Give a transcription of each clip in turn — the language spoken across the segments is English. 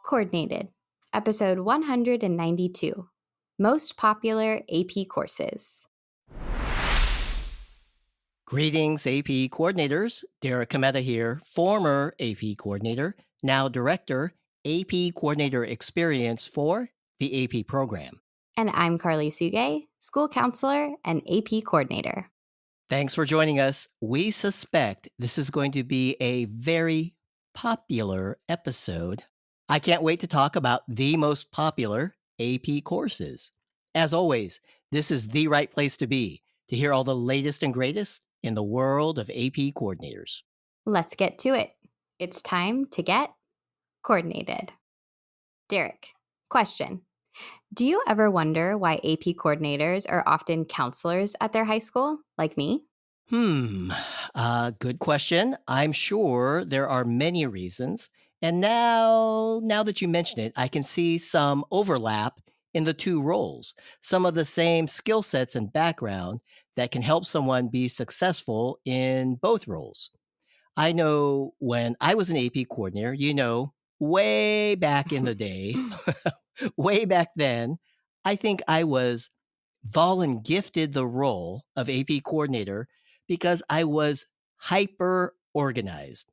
Coordinated, episode 192, Most Popular AP Courses. Greetings, AP coordinators. Derek here, former AP coordinator, now director, AP coordinator experience for the AP program. And I'm Karli Suge, school counselor and AP coordinator. Thanks for joining us. We suspect this is going to be a very popular episode. I can't wait to talk about the most popular AP courses. As always, this is the right place to be to hear all the latest and greatest in the world of AP coordinators. Let's get to it. It's time to get coordinated. Derek, question. Do you ever wonder why AP coordinators are often counselors at their high school, like me? Good question. I'm sure there are many reasons. And now that you mention it, I can see some overlap in the two roles, some of the same skill sets and background that can help someone be successful in both roles. I know when I was an AP coordinator, way back in the day, way back then, I think I was volun gifted the role of AP coordinator because I was hyper organized.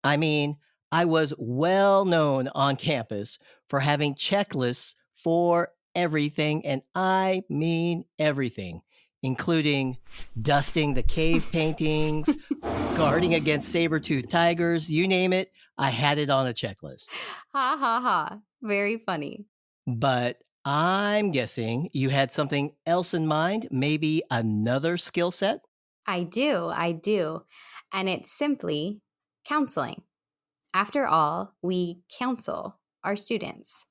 I mean, I was well known on campus for having checklists for everything, and I mean everything, including dusting the cave paintings, guarding against saber-toothed tigers, you name it, I had it on a checklist. Ha ha ha. Very funny. But I'm guessing you had something else in mind, maybe another skill set? I do. And it's simply counseling. After all, we counsel our students.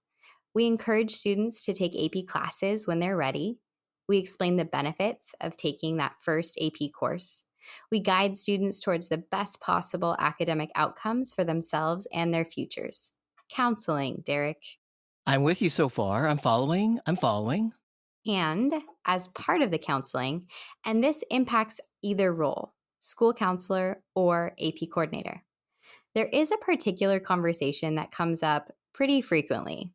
We encourage students to take AP classes when they're ready. We explain the benefits of taking that first AP course. We guide students towards the best possible academic outcomes for themselves and their futures. Counseling, Derek. I'm with you so far. I'm following. And as part of the counseling, and this impacts either role, school counselor or AP coordinator, there is a particular conversation that comes up pretty frequently.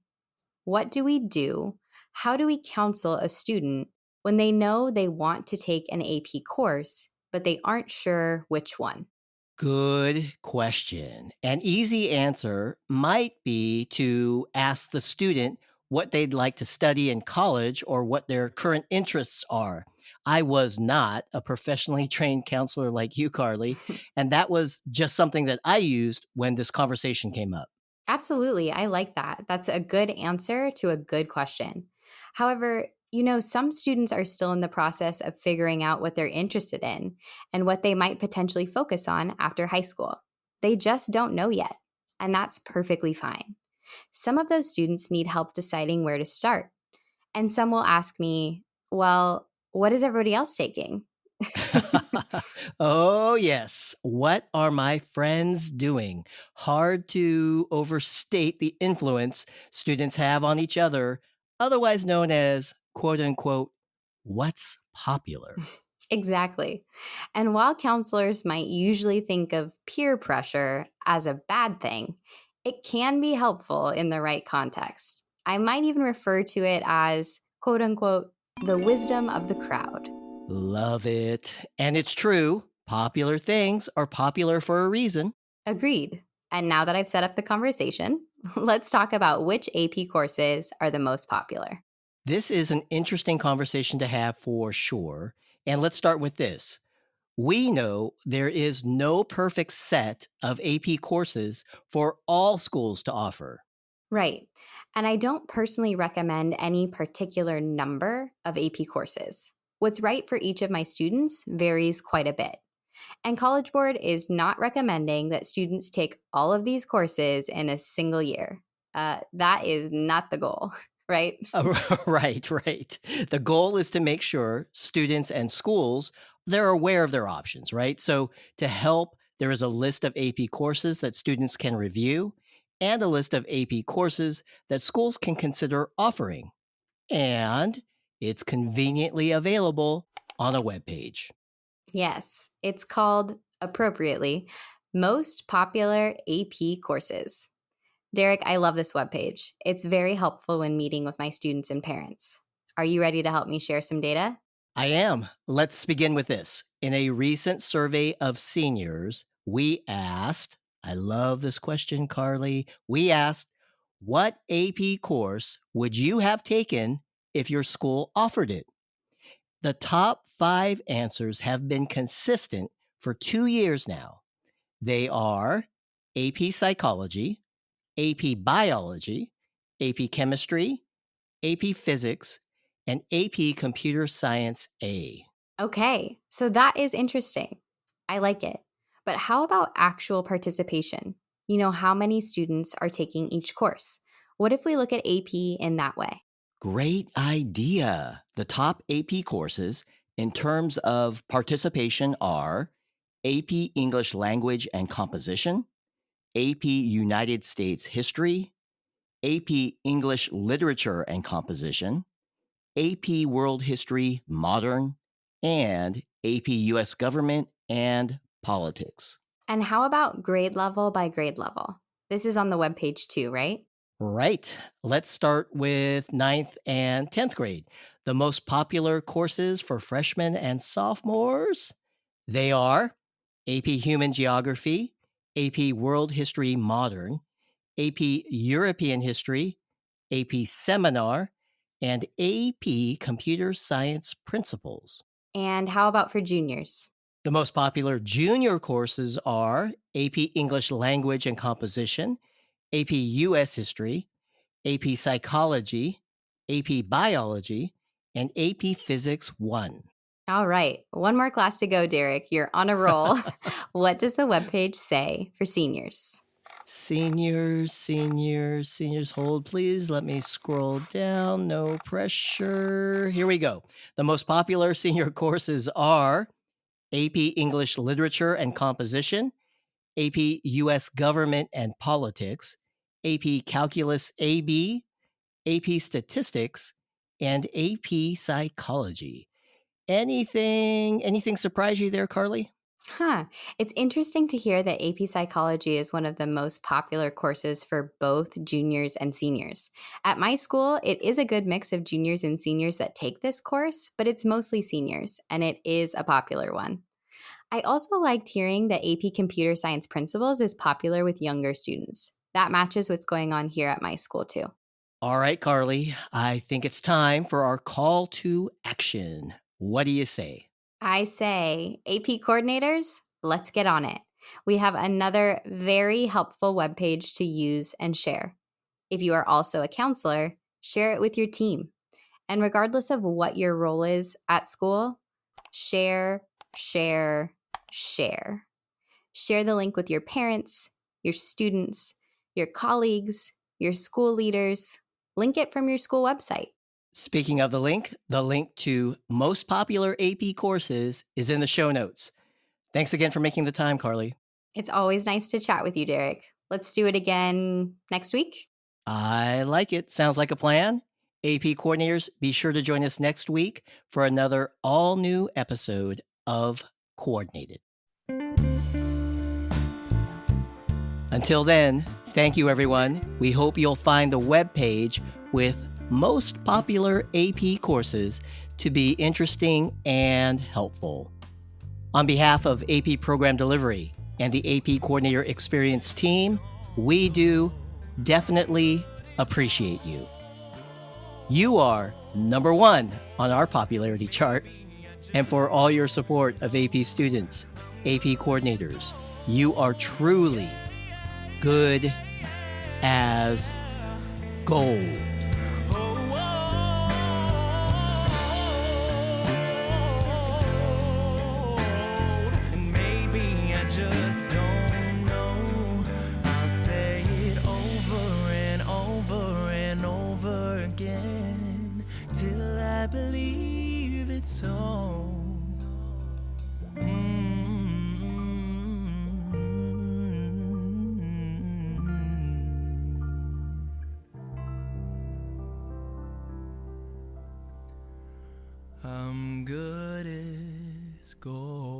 What do we do? How do we counsel a student when they know they want to take an AP course, but they aren't sure which one? Good question. An easy answer might be to ask the student what they'd like to study in college or what their current interests are. I was not a professionally trained counselor like you, Karli, and that was just something that I used when this conversation came up. Absolutely. I like that. That's a good answer to a good question. However, some students are still in the process of figuring out what they're interested in and what they might potentially focus on after high school. They just don't know yet, and that's perfectly fine. Some of those students need help deciding where to start, and some will ask me, well, what is everybody else taking? Oh, yes. What are my friends doing? Hard to overstate the influence students have on each other, otherwise known as quote unquote, what's popular. Exactly. And while counselors might usually think of peer pressure as a bad thing, it can be helpful in the right context. I might even refer to it as, quote unquote, the wisdom of the crowd. Love it. And it's true. Popular things are popular for a reason. Agreed. And now that I've set up the conversation, let's talk about which AP courses are the most popular. This is an interesting conversation to have for sure. And let's start with this. We know there is no perfect set of AP courses for all schools to offer. Right. And I don't personally recommend any particular number of AP courses. What's right for each of my students varies quite a bit. And College Board is not recommending that students take all of these courses in a single year. That is not the goal, right? Right. The goal is to make sure students and schools, they're aware of their options, right? So to help, there is a list of AP courses that students can review and a list of AP courses that schools can consider offering. And it's conveniently available on a webpage. Yes, it's called, appropriately, Most Popular AP Courses. Derek, I love this webpage. It's very helpful when meeting with my students and parents. Are you ready to help me share some data? I am. Let's begin with this. In a recent survey of seniors, we asked, I love this question, Carly. We asked, what AP course would you have taken if your school offered it? The top 5 answers have been consistent for 2 years now. They are AP Psychology, AP Biology, AP Chemistry, AP Physics, and AP Computer Science A. Okay, so that is interesting. I like it. But how about actual participation? How many students are taking each course? What if we look at AP in that way? Great idea. The top AP courses in terms of participation are AP English Language and Composition, AP United States History, AP English Literature and Composition, AP World History Modern, and AP US Government and Politics. And how about grade level by grade level? This is on the webpage too, right? Right. Let's start with ninth and 10th grade. The most popular courses for freshmen and sophomores, they are AP Human Geography, AP World History Modern, AP European History, AP Seminar, and AP Computer Science Principles. And how about for juniors? The most popular junior courses are AP English Language and Composition, AP US History, AP Psychology, AP Biology, and AP Physics 1. All right, one more class to go, Derek. You're on a roll. What does the webpage say for seniors? Seniors, hold please. Let me scroll down. No pressure. Here we go. The most popular senior courses are AP English Literature and Composition, AP US Government and Politics, AP Calculus AB, AP Statistics, and AP Psychology. Anything surprise you there, Carly? Huh. It's interesting to hear that AP Psychology is one of the most popular courses for both juniors and seniors. At my school, it is a good mix of juniors and seniors that take this course, but it's mostly seniors, and it is a popular one. I also liked hearing that AP Computer Science Principles is popular with younger students. That matches what's going on here at my school, too. All right, Carly, I think it's time for our call to action. What do you say? I say, AP coordinators, let's get on it. We have another very helpful webpage to use and share. If you are also a counselor, share it with your team. And regardless of what your role is at school, share, share, share. Share the link with your parents, your students, your colleagues, your school leaders. Link it from your school website. Speaking of the link to most popular AP courses is in the show notes. Thanks again for making the time, Carly. It's always nice to chat with you, Derek. Let's do it again next week. I like it. Sounds like a plan. AP coordinators, be sure to join us next week for another all new episode of Coordinated. Until then, thank you, everyone. We hope you'll find the webpage with most popular AP courses to be interesting and helpful. On behalf of AP Program Delivery and the AP Coordinator Experience team, we do definitely appreciate you. You are number 1 on our popularity chart. And for all your support of AP students, AP coordinators, you are truly good as gold. Till I believe it's so. I'm good as gold.